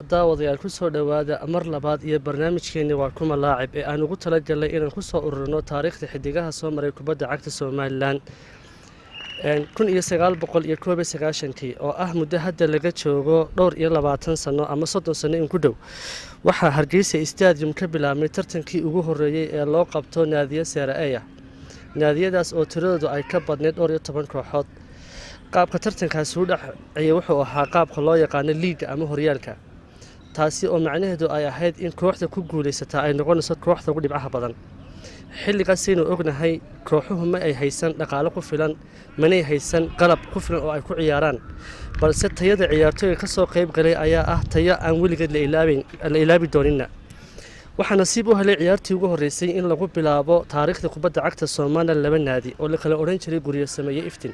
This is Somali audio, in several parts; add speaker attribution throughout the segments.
Speaker 1: daawadayaal ku soo dhawaada mar labaad iyo barnaamijkeeni waa kuma laacib ee aan ugu talagalay inaan ku soo ururino taariikhda xidigaha soo maray kubadda cagta Soomaaliland 1991 oo ah muddo hadda laga joogo dhowr iyo 20 sano ama 30 sano in ku dhow waxaa Hargeysa Stadium ka bilaabmay tartankii ugu horeeyay ee loo qabto naadiya Serie A naadiyadaas oo tiradoodu ay ka badneyd dhowr iyo 10 kooxood qaabka tartankaas u dhacay wuxuu ahaa qaabka loo yaqaan liiga ama horyaalka taasi oo macnaheedu ay ahayd in kooxda ku guuleysata ay noqonayso kooxda ugu dhibcaha badan xilligaas inuu ognahay kooxuhu ma ay haysan dhaqaale ku filan manay haysan qalab ku filan oo ay ku ciyaaraan balse tayada ciyaartooyga ka soo qayb galay ayaa ah tayo aan weligeed la ilaabi doonina waxaa nasiib u helay ciyaartii ugu horeysay in lagu bilaabo taariikhda kubadda cagta Soomaaliland laba naadi oo la kala oran jiray Guryo Sameeye Iftiin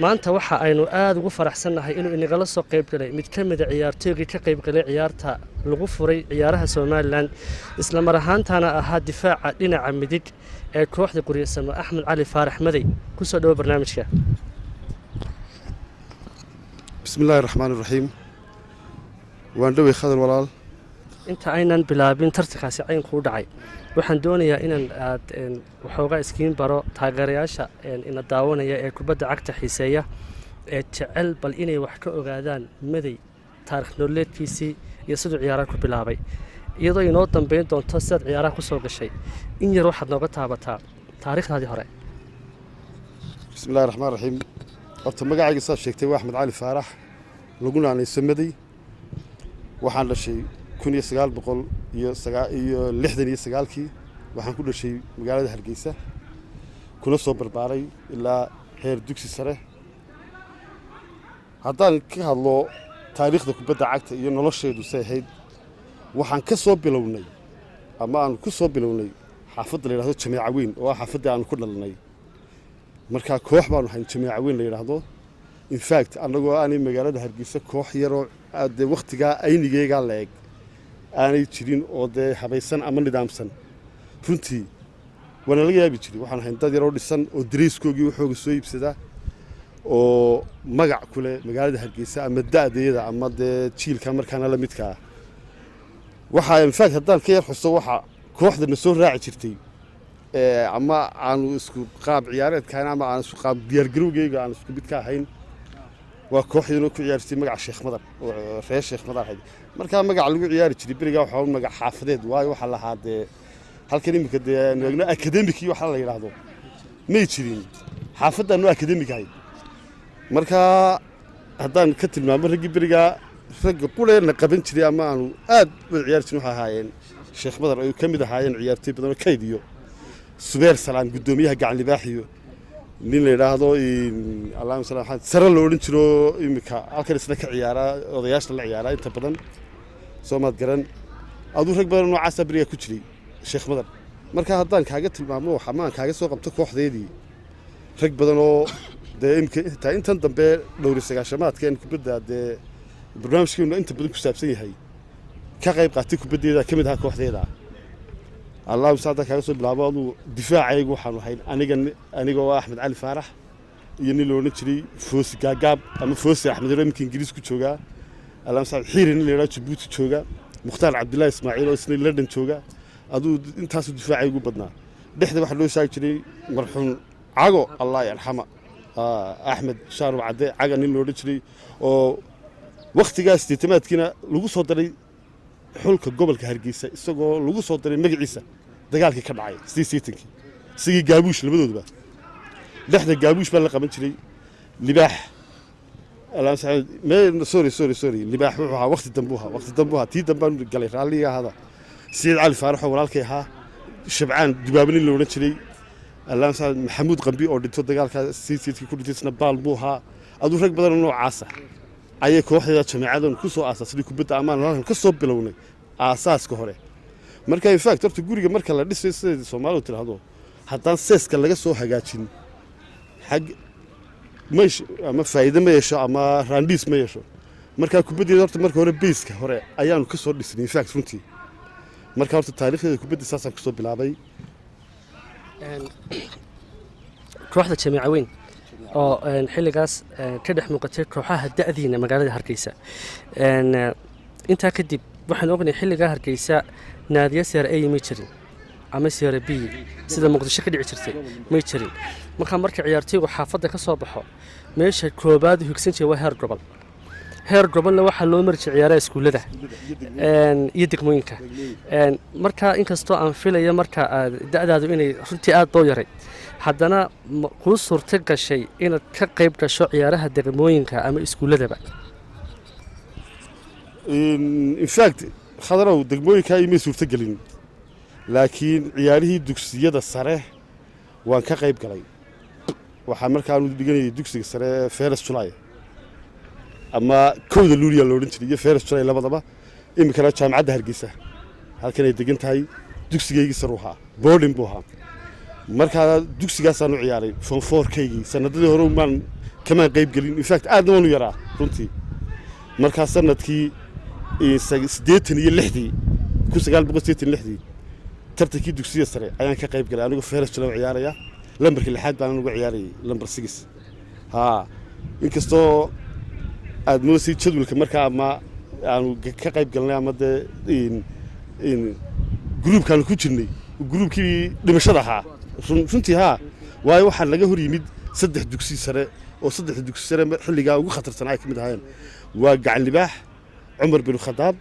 Speaker 1: maanta waxa aynu aad ugu faraxsanahay inuu inagala soo qayb galay mid ka mid ah ciyaartooyga ka qayb galay ciyaarta lagu furay ciyaaraha Soomaaliland isla mar ahaantaana ahaa difaaca dhinaca midig ee kooxda Guryo Sameeye Axmed Cali Faarax Maday ku soo dhaw barnaamijka
Speaker 2: bismillaahir rahmaanir rahiim waan dhawey khadar walaal
Speaker 1: inta aynan bilaabin tartankaasi caynku u dhacay waxaan doonayaa inaan aad waxoogaa iskiin baro taageerayaasha ina daawanaya ee kubadda cagta xiiseeya ee jecel bal inay wax ka ogaadaan Maday taariikh nololeedkiisii iyo sidoo ciyaaraha ku bilaabay iyadoo inoo dambeyn doonto sidaad ciyaaraha ku soo gashay in yar waxaad nooga taabataa taariikhdaadii hore
Speaker 2: bismillaahir rahmaanir rahiim horta magacayga saad sheegtay waa Axmed Cali Faarax lagu naanayso Maday waxaan dhashay 1969 waxaan ku dhashay magaalada Hargeysa kuna soo barbaaray ilaa heer dugsi sare haddaan ka hadlo taariikhda kubadda cagta iyo nolosheedu sahayd waxaan ka soo bilownay ama aan ku soo bilownay xaafadda la yiraahdo Jameeca Weyn oo xaafadda aan ku dhalanay marka koox baan ahayn Jameeca Weyn la yiraahdo in fact anagoo aanay magaalada Hargeysa koox yar oo waqtiga aynigeyga leeg aanay jirin oo dee habaysan ama nidaamsan runtii wana laga yaabi jiray waxaan ahayn dad yar oo dhisan oo dariiskoogii waxooga soo iibsada oo magac kule magaalada Hargeysa ama da'deeda ama dee jiilka markaana la midka waxa in fact haddaan ka yar xuso waxa kooxdana soo raaci jirtay ama aanu isku qaab ciyaareedkaan ama aan isku qaab diyaar garowgeyga aan isku mid ka ahayn waa kooxdana ku ciyaartay magac Sheekh Madar oo reer Sheekh Madar ahayd marka magac lagu ciyaari jiray bariga waxa uu magac xaafadeed waayo waxa la haadee halkan imika deegaanna academic iyo waxa la yiraahdo ma jirin xaafadana academic ahayd marka haddaan ka tilmaamo ragii bariga rag quleena qaban jiray ama aanu aad u ciyaar jirin waxa ahaayeen Sheekh Madar ay ka mid ahaayeen ciyaartay badan oo kaydiyo Subeer Salaam gudoomiyaha gacan libaaxiyo nin la yiraahdo Allahumma salli ala sare loo oran jiro imika halkan isna ka ciyaara odayaasha la ciyaara inta badan Soomaad garan adu rag badan oo casabriga ku jiray Sheekh Madar marka haddaan kaaga tilmaamo waxa maan kaaga soo qabto kooxdeedii rag badan oo imika intan dambe dhowr sagaashamaadkeen kubadda barnaamijkeenu inta badan ku saabsan yahay ka qayb qaatay kubaddeeda kamid ah kooxdeeda الله مساعدة كاسو بلابادو دفاعي waxaan ahayn aniga oo Axmed Cali Faarax iyo nin loo jiray Foos Gaagaab ama Foos Axmed Reemka Ingiriis ku jooga Allah مساعد xiirin leeyahay Djibouti jooga Mukhtaar Cabdullaahi Ismaaciil oo isna London jooga aduu intaas difaaci ugu badnaa dhexda waxa loo shaagi jiray marxuum Cago Allah yarxama Axmed Shaarub Cade Caga nin loo jiray oo waqtigaas tiimaadkina lagu soo daray xulka gobolka Hargeysa isagoo lagu soo daray magaciisa dagaalkii ka dhacay sidii gaabuush labadooduba dhexda gaabuush baa la qaban jiray libaax Allah saad sorry libaax wuxuu ahaa waqti dambuha tii dambaan galay raaliga hada Said Cali Faarax oo walaalkay ahaa Shabcaan Dubaabin loo oran jiray Allah saad Maxamuud Qambi oo dhinto dagaalka sidii ku dhintaysna baal buu ahaa aduu rag badan oo noocaas ah ayay kooxda Jameecadan ku soo aasasay kubadda amaan halkan ka soo bilownay aasaaska hore marka in fact horta guriga marka la dhisay sidii Soomaalidu tiraahdo haddaan seeska laga soo hagaajin xag ama faa'iido ma yeesho ama raandis ma yeesho marka kubadda horta marka hore base-ka hore ayaanu ka soo dhisnay in fact runtii marka horta taariikhda kubadda saasan ku soo bilaabay
Speaker 1: kooxda Jameeca Weyn oo xilligaas ka dhex muuqatay kooxaha da'diina magaalada Hargeysa intaa kadib waxaan ognahay xilligaa hargeysa naadiya seera ay ma jirin ama seera b sida muqdisho ka dhici jirtay may jirin markaa marka ciyaartooygu xaafadda ka soo baxo meesha koobaad higsan jiray waa heer gobolna waxaa loo mari jiray ciyaaraha iskuullada iyo degmooyinka markaa inkastoo aan filayo marka da'daadu inay runtii aad boo yaray haddana kuu suurto gashay inaad ka qayb gasho ciyaaraha degmooyinka ama iskuulladaba
Speaker 2: in fact khadarow degmooyinka imay suurto gelin laakiin ciyaarihii dugsiyada sare waan ka qayb galay waxaa markaanu dhiganayay dugsiga sare Feres Julay ama kooda luuliya loo odhan jiray iyo Feres Julay labadaba imikana jaamacadda Hargeysa halkan ay degan tahay dugsigeygii saruuha boarding buu ahaa markaa dugsigaasaan u ciyaaray form 4-kaygii sanadadii hore maan kama qayb galin in fact aad waan u yaraa runtii markaa sanadkii 86 tartankii dugsiga sare ayaan ka qayb galay anigu Feres Julay ciyaaraya lambarka 6 baan ugu ciyaarayay lambar 6 inkastoo aad moosay jadwalka markaa ama aanu ka qayb galnay ama in groupkan ku jirnay groupkii dhimashada ahaa runtii waayo waxaa laga hor yimid 3 dugsi sare oo 3 dugsi sare xilligaa ugu khatarsanaa ay kamid ahaayeen waa Gacan Libaax Umar bin Khadaab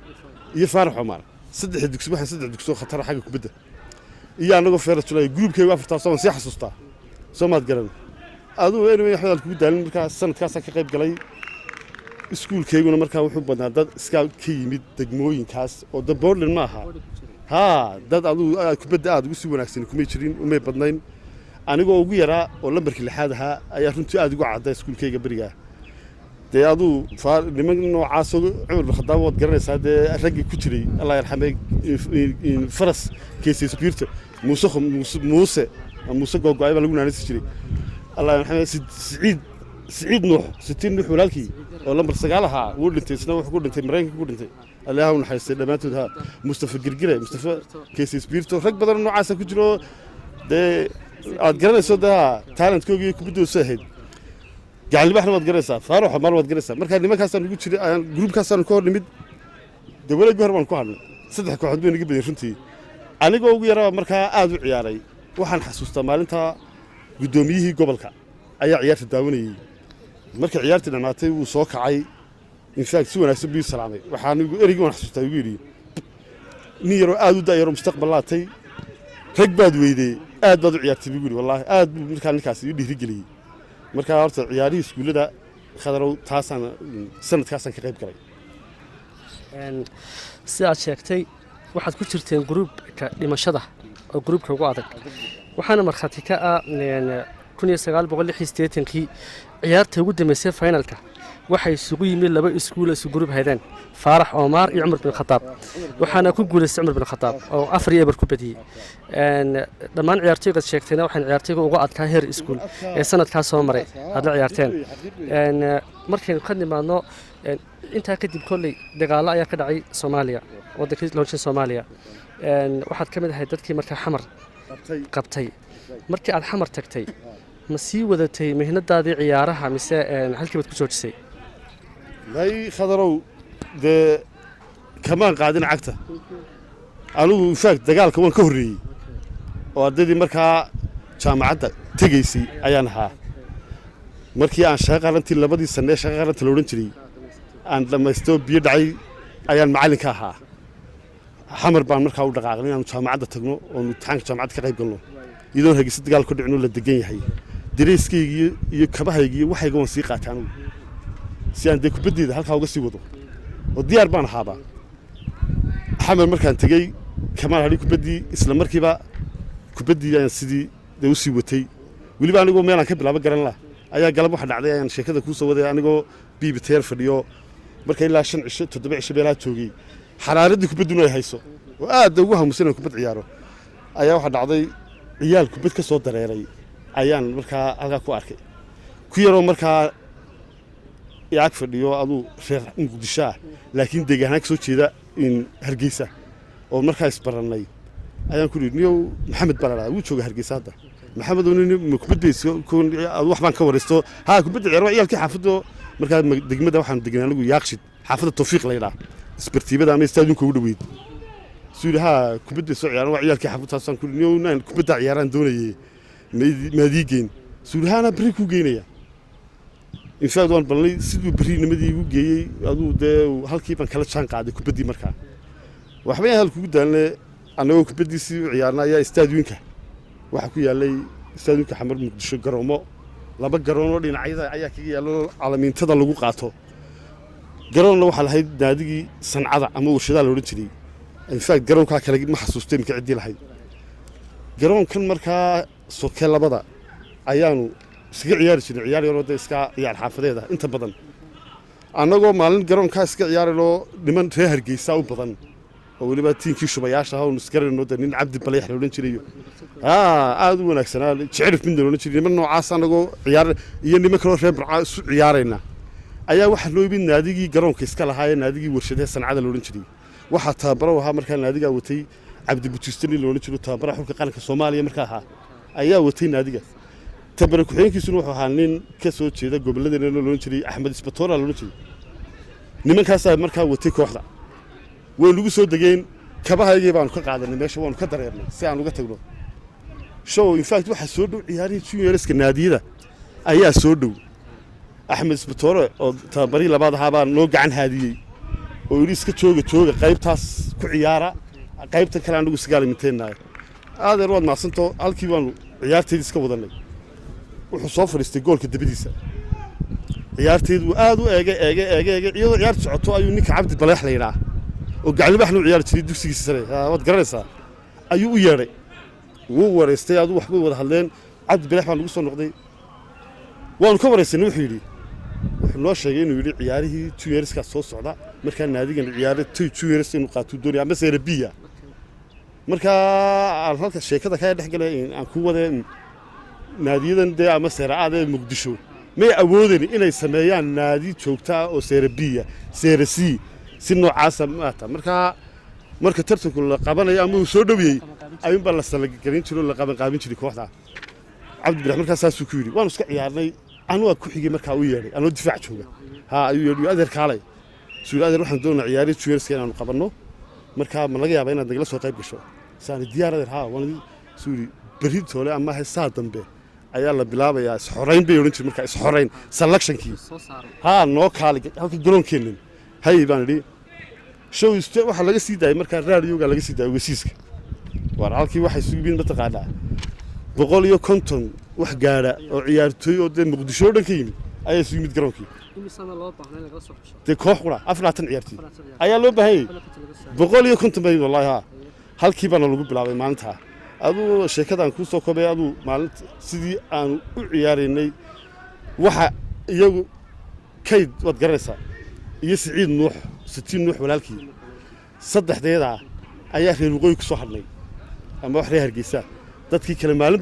Speaker 2: iyo Faarax Umar 3 dugsi waxaan 3 dugsi oo khatar xagga kubadda iyo anagoo Feres Julay groupkayga afartaas oo si xasuustaa Soomaad garan aduu anyway xadal ku daalin markaa sanadkaas ka qayb galay iskuulkeyguna markaa wuxuu badnaa dad iska ka yimid degmooyinkaas oo Portland ma aha dad aduu kubadda aad ugu si wanaagsan kuma jirin umay badnayn anigoo ugu yaraa oo lambarkii 6 ahaa ayaa runtii aad ugu caday iskuulkeyga bariga aduu niman noocaas oo Umar bin Khadaab wad garanaysaa raggi ku jiray Allah yarxamay Faras Keesi Spirta Muuse go'ay baa lagu naanaysi jiray Allah yarxamay Saciid Nuux 60 Nuux walaalkii oo lambar 9 ahaa wuu dhintay isna wuxuu ku dhintay Mareykanka ku dhintay Allah uu naxariistay dhamaantood Mustafa Girgire Mustafa Keesi Spirta rag badan noocaas ku jiro aad garanayso talentkooda kubadda soo ahayd Gacan Libaaxna waad garanaysaa Faarax Umar waad garanaysaa markaa nimankaasaan ugu jiray groupkaasaan ka hor nimid dawladda hor baan ku hadlay 3 kooxood bay naga badiyeen runtii anigoo ugu yaraa markaa aad u ciyaaray waxaan xasuustaa maalinta gudoomiyihii gobolka ayaa ciyaarta daawanayay markii ciyaartii dhamaatay wuu soo kacay in fact si wanaagsan buu salaamay waxaan erigii waan xasuustaa ugu yiri nin yaro aad u daayaro mustaqbalaatay rag baad weyday aad baad u ciyaartay ugu yiri wallahi aad buu markaa ninkaas ii dhiirigeliyay markaa horta ciyaarihii iskuullada khadarow taasaan sanadkaasaan ka qayb galay
Speaker 1: si aad sheegtay waxaad ku jirteen groupka dhimashada oo groupka ugu adag waxaana markhaati ka ah 1986kii ciyaarta ugu dambeysay finalka waxay isugu yimid 2 iskuul isu group haydeen Faarax Umar iyo Umar bin Khadaab waxaana ku guuleystay Umar bin Khadaab oo 4 ku badiyay dhammaan ciyaartooyga sheegtayna waxaan ciyaartooyga ugu adkaa heer iskuul ee sanadkaas soo maray hadda ciyaarteen markaynu ka nimaadno intaa kadib kolley dagaalo ayaa ka dhacay Soomaaliya waddankii looshin Soomaaliya waxaad ka mid ahayd dadkii markaa xamar qabtay markii aad xamar tagtay ma sii wadatay mihnadaadii ciyaaraha mise halkii baad ku joojisay
Speaker 2: khadarow kamaan qaadin cagta anigu in fact dagaalka waan ka horreeyey oo ardaydii markaa jaamacadda tegaysay ayaan ahaa markii aan shaqo qarantii 2 sano shaqo qaranta la odhan jiray aan dhamaysto biyo dhacay ayaan macallin ka ahaa xamar baan markaa u dhaqaaqnay inaan jaamacadda tagno oo imtixaanka jaamacadda ka qayb galno iyadoo Hargeysa dagaal ku dhicino la degan yahay dareeskayga iyo kabahayga waxayga waan sii qaatay anigu si aan kubaddeeda halka uga sii wado oo diyaar baan ahaaba xamar markaan tagay kamaan hadi kubaddii isla markiiba kubaddii ayaan sidii u sii watay weliba anigoo meel aan ka bilaabo garan la ayaa galab waxa dhacday ayaan sheekada ku soo waday anigoo biibiteer fadhiyo marka ilaa 5 cisho 7 cisho beelaa joogay xaraaradii kubadduna ay hayso oo aad ugu hamuusan kubad ciyaaro ayaa waxa dhacday ciyaal kubad ka soo dareeray ayaan markaa halka ku arkay ku yaroo markaa yaak fadhiyo aduu reer Muqdisho laakiin deegaanka soo jeeda in Hargeysa oo markaa isbaranay ayaan ku yiri Maxamed Barara uu jooga Hargeysa hadda Maxamed uu kubaddiisa wax baan ka wareysto kubadda ciyaaro ciyaalkii xaafado markaa degmada waxaan degnaa anigu Yaaqshid xaafada Tawfiiq la yiraahdo isbartiibada ama istaadionka ugu dhaweyd suuli haa kubadda soo ciyaaran waa ciyaalkii xafudtaasaan ku niyownan kubadda ciyaaraan doonayay maadiigeen suuli haana bari ku geynaya infaad waan balnay siduu bariinimadii igu geeyey aduu dee halkii baan kala jaan qaaday kubaddii markaa waxbay hal kugu daalne annagoo kubaddiisii u ciyaarna ayaa istaadionka waxaa ku yaallay istaadionka xamar muqdisho garoomo laba garoonoo dhinacyada ayaa kaga yaallo calamiintada lagu qaato garoonna waxaa lahayd naadigii sancada ama warshadaha la odhan jiray infact garoonkaa kale ma xasuustay imka ciddii lahayd garoonkan markaa soke labada ayaanu iskaga ciyaari jirnay ciyaar yaroo dee iska ciyaar xaafadeeda inta badan annagoo maalin garoonkaa iska ciyaarayoo niman reer hargeysa u badan oo weliba tiinkii shubayaasha ahaa oonu isgarayno dee nin cabdi baleex la odhan jirayo aad u wanaagsanaa jecelif midna la odhan jiray niman noocaas annagoo ciyaar iyo niman kaloo reer barcaa isu ciyaarayna ayaa waxaa loo yimid naadigii garoonka iska lahaa ee naadigii warshadaha sancada la odhan jiray waxaa tababaro ahaa markaa naadigaa watay cabdi butiistani la odhan jiro tababaraha xulka qaranka soomaaliya markaa ahaa ayaa watay naadiga tababare ku-xigeenkiisuna wuxuu ahaa nin ka soo jeeda gobolladeena la odhan jiray axmed isbatoora la odhan jiray nimankaasaa markaa watay kooxda way nagu soo degeen kabahaygii baanu ka qaadanay meesha waanu ka dareernay si aan uga tagno show infact waxaa soo dhow ciyaarihii juniorska naadiyada ayaa soo dhow axmed isbatoore oo tababarii labaad ahaa baa noo gacan haadiyey oo yidhi iska jooga qaybtaas ku ciyaara qaybtan kale anagu isgaaliminteennaay aadeer waad macsantoo halkii baanu ciyaarteedii iska wadannay wuxuu soo fadhiistay goolka dabadiisa ciyaarteedu aad u eegay iyadoo ciyaartu socoto ayuu ninka cabdi baleex la yidhaa oo gaclibaxnu ciyaari jiray dugsigiisa sare waad garanaysaa ayuu u yeedhay wuu wareystay aduu waxbay wada hadleen cabdi baleex baa nagu soo noqday waanu ka waraysanay wuxuu yidhi wuxuu noo sheegay inuu yidhi ciyaarihii juniorska soo socda markaa naadigan ciyaare juniors inuu qaatuu doonaya ama seerabiya markaa aan halka sheekada kaa dhex galay aan ku wadee naadiyadan dee ama seera-aada ee muqdisho may awoodeen inay sameeyaan naadi joogta ah oo seerabiya seerasi si noocaasa maata marka tartanku la qabanayo ama uu soo dhowiyey ayuunbaa la salagelin jiro la qabanqaabin jiray kooxda cabdi baleex markaa saasuu ku yidhi waanu iska ciyaarnay anugaa ku xigay markaa u yeedhay anoo difaac jooga ayuu yeedhi adeer kaalay suuli adeer waxaan doonaa ciyaarihii juniorska inaanu qabanno markaa ma laga yaabaa inaad nagala soo qayb gasho saani diyaar adeer waan suuli beritoole ama heesaa dambe ayaa la bilaabayaa isxorayn bay odhan jiray markaa isxorayn selectionkii noo kaali halka garoonkeennan hay baan idhi show waxaa laga sii daayay markaa raadioga laga sii daayay ogeysiiska waar halkii waxay isugu yimid mataqaanaa 150 wax gaadha oo ciyaartooy oo dee muqdisho oo dhan ka yimid ayaa isugu yimid garoonkii dee koox qura 40 ciyaartooy ayaa loo baahanyay 150 bay wallaahi halkii baana lagu bilaabay maalintaa aduu sheekadaan kuu soo kobay aduu maalinta sidii aanu u ciyaaraynay waxa iyagu kayd waad garanaysaa iyo siciid nuux nuux walaalkii saddexdeeda ayaa reer waqooyi ku soo hadhnay ama wax reer hargeysa dadkii kale maalin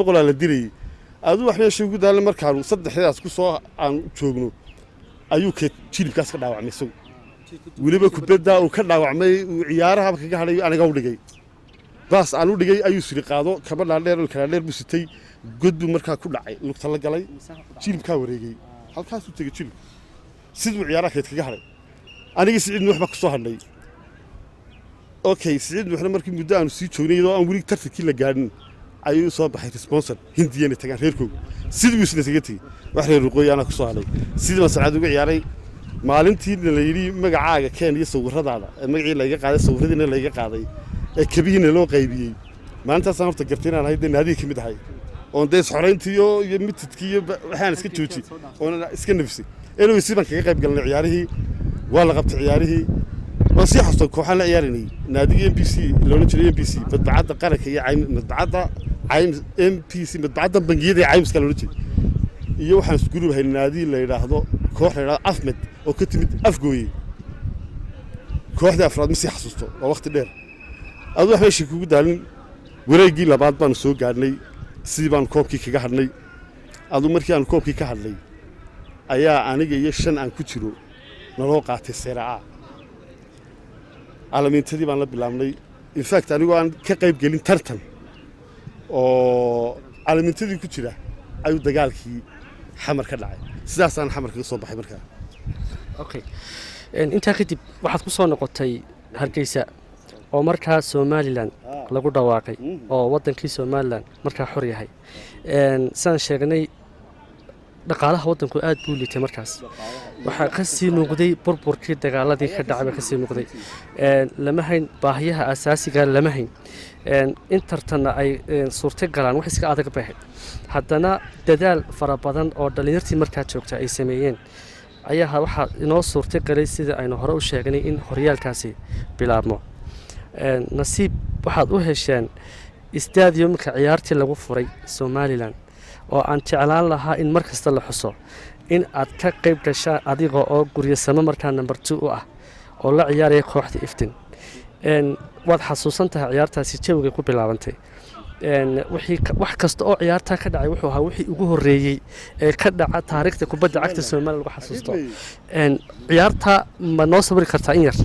Speaker 2: boqolaa la dirayey aduu wax meesha ugu daalna markaanu saddexdeedaas ku soo aan joogno ayuu jilibkaas ka dhaawacmay isagu weliba kubaddaa uu ka dhaawacmay uu ciyaarahaba kaga hadhay aniga u dhigay baas aan u dhigay ayuu siri qaado kaba dhaadheer oo kala dheer buu sitay god buu markaa ku dhacay lugta la galay jilibkaa wareegay halkaasuu tegey jilib siduu ciyaaraha kayd kaga hadhay anigii siciid nuux baa ku soo hadhnay okay siciid nuuxna markii muddo aanu sii joognay iyadoo aan weli tartankii la gaadhin ayuu soo baxay responsor hindiyana tagaan reerkooga sidii buu isna kaga tegey wax reer waqooyi anaa ku soo hadhay sidii baan sancad uga ciyaaray maalintiina la yidhi magacaaga keen iyo sawirradaada magacii layga qaaday sawirradiina layga qaaday ee kabihiina loo qaybiyey maalintaasaan horta gartay inaan ahay dee naadiga ka mid ahay oon dee isxorayntii iyo mitidkii iyo waxaan iska jooji oon iska nafsay anyway si baan kaga qayb galnay ciyaarihii waa la qabtay ciyaarihii waan sii xasuustay kooxaan la ciyaaraynay naadigii m b c loodhan jiray m b c madbacadda qaranka iyo madbacadda m p c madbacadda bangiyada ee caymiska loodhan jiray iyo waxaan isgurub ahay naadii la yidhaahdo koox la yidhahdo afmed oo ka timid afgooye kooxdii afraad ma sii xasuusto waa waqti dheer aduu wax meeshii kugu daalin wareeggii labaad baanu soo gaadhnay sidii baanu koobkii kaga hadhnay aduu markii aanu koobkii ka hadhnay ayaa aniga iyo 5 aan ku jiro naloo qaatay seera-a caalamiintadii baan la bilaabnay infact anigoo aan ka qayb gelin tartan oo caalamiintadii ku jira ayuu dagaalkii xamar ka dhacay sidaasaan xamar kaga soo baxay markaa
Speaker 1: okay intaa kadib waxaad ku soo noqotay hargeysa oo markaa somalilan lagu dhawaaqay oo wadankii somalilan markaa xor yahay sidaan sheegnay dhaqaalaha wadanku aad buu liitay markaas waxaa ka sii muuqday burburkii dagaaladii ka dhacay baa ka sii muuqday lama hayn baahiyaha asaasiga lama hayn intartana ay suurta galaan wax iska adag bay ahayd haddana dadaal fara badan oo dhallinyartii markaa joogta ay sameeyeen ayaa waxaa inoo suurta galay sida aynu hore u sheegnay in horyaalkaasi bilaabmo nasiib waxaad u hesheen stadiumka ciyaartii lagu furay somalilan oo aan jeclaan lahaa in mar kasta la xuso in aad ka qayb gashaan adiga oo guryasamo markaa number 2 u ah oo la ciyaaraya kooxda iftin waad xasuusan tahay ciyaartaasi jawiga ku bilaabantay wax kasta oo ciyaartaa ka dhacay wuxuu ahaa wixii ugu horreeyey ee ka dhaca taariikhda kubadda cagta Soomaaliya lagu xasuusto ciyaarta ma noo sawiri kartaa in yar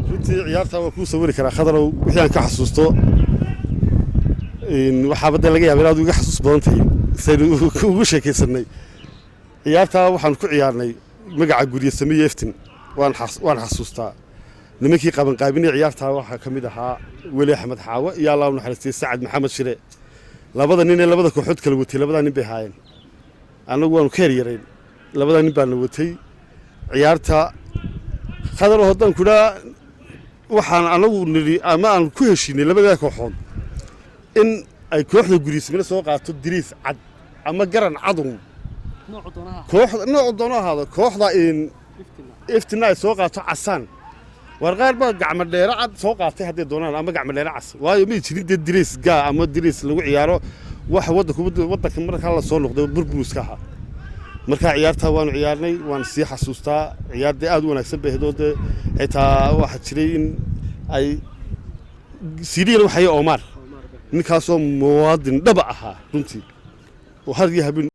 Speaker 2: runtii ciyaarta waa ku sawiri karaa khadarow wixii aan ka xasuusto waxaa badda laga yaabaa inaad uga xasuus badan tahay saynu ugu sheekaysanay ciyaarta waxaan ku ciyaarnay magaca guryasamo iftin waan xasuustaa nimankii qabanqaabinay ciyaarta waxaa ka mid ahaa weli axmed xaawo iyo allah u naxariistay sacad maxamed shire labada nin ee labada kooxood kala watay labada nin bay haayeen annagu waanu ka yaryarayn labada nin baana watay ciyaarta khadar haddaan ku dhaa waxaan anagu niri ama aan ku heshiinay labada kooxood in ay kooxda guryasmina soo qaato diriis cad ama garan cadun nooc doono ahaado kooxda iftina ay soo qaato casaan warqaar baa gacmo dheere cad soo qaatay haddii doonaan ama gacmo dheere cas waayo ma jirin diriis gaa ama diriis lagu ciyaaro wax wadanka markaa la soo noqday burbuuska ahaa markaa ciyaarta waanu ciyaarnay waan sii xasuustaa ciyaarda aad u wanaagsan bay hedoode xitaa waxa jiray in ay siidiyada waxay Omar ninkaasoo muwaadin dhab ahaa runtii oo har iyo habeen